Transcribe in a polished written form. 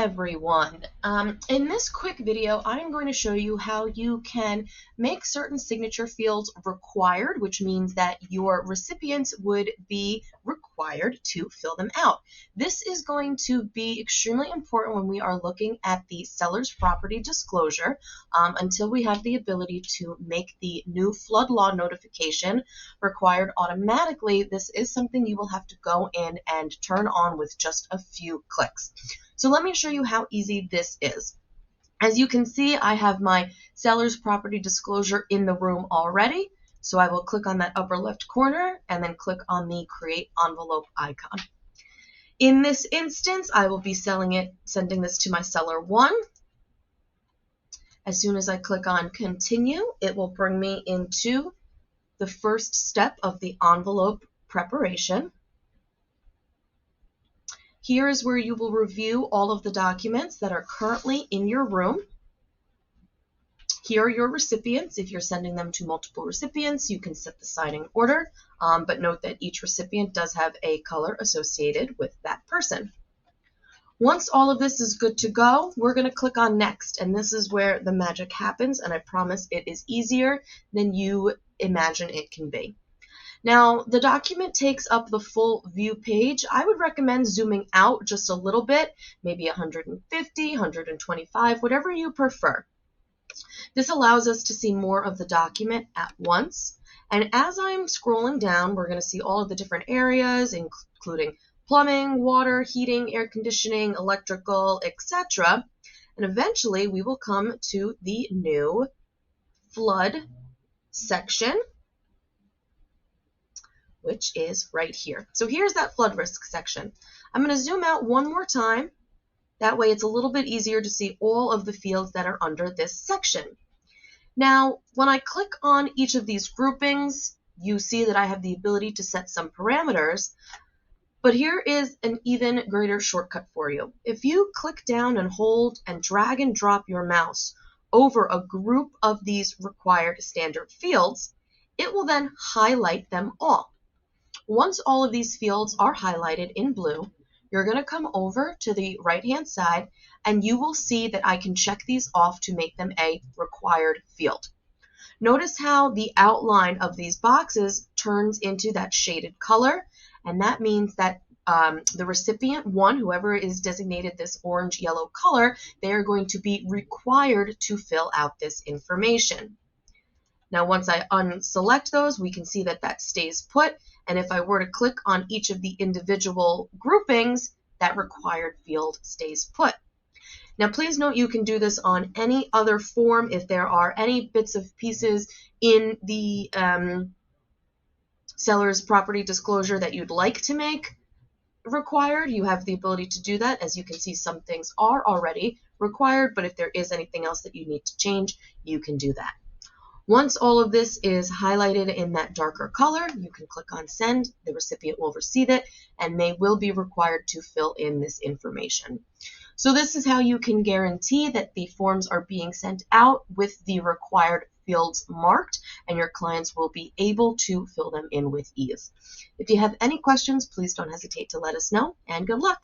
everyone. In this quick video, I'm going to show you how you can make certain signature fields required, which means that your recipients would be required to fill them out. This is going to be extremely important when we are looking at the seller's property disclosure until we have the ability to make the new flood law notification required automatically. This is something you will have to go in and turn on with just a few clicks. So let me show you how easy this is. As you can see, I have my seller's property disclosure in the room already. So I will click on that upper left corner and then click on the create envelope icon. In this instance, I will be sending this to my seller 1. As soon as I click on continue, it will bring me into the first step of the envelope preparation. Here is where you will review all of the documents that are currently in your room. Here are your recipients. If you're sending them to multiple recipients, you can set the signing order, but note that each recipient does have a color associated with that person. Once all of this is good to go, we're going to click on next, and this is where the magic happens, and I promise it is easier than you imagine it can be. Now, the document takes up the full view page. I would recommend zooming out just a little bit, maybe 150, 125, whatever you prefer. This allows us to see more of the document at once. And as I'm scrolling down, we're going to see all of the different areas, including plumbing, water, heating, air conditioning, electrical, etc. And eventually, we will come to the new flood section, which is right here. So here's that flood risk section. I'm going to zoom out one more time. That way it's a little bit easier to see all of the fields that are under this section. Now, when I click on each of these groupings, you see that I have the ability to set some parameters, but here is an even greater shortcut for you. If you click down and hold and drag and drop your mouse over a group of these required standard fields, it will then highlight them all. Once all of these fields are highlighted in blue, you're going to come over to the right-hand side and you will see that I can check these off to make them a required field. Notice how the outline of these boxes turns into that shaded color, and that means that the recipient 1, whoever is designated this orange-yellow color, they are going to be required to fill out this information. Now, once I unselect those, we can see that that stays put. And if I were to click on each of the individual groupings, that required field stays put. Now, please note you can do this on any other form. If there are any bits of pieces in the seller's property disclosure that you'd like to make required, you have the ability to do that. As you can see, some things are already required, but if there is anything else that you need to change, you can do that. Once all of this is highlighted in that darker color, you can click on send. The recipient will receive it, and they will be required to fill in this information. So this is how you can guarantee that the forms are being sent out with the required fields marked, and your clients will be able to fill them in with ease. If you have any questions, please don't hesitate to let us know, and good luck.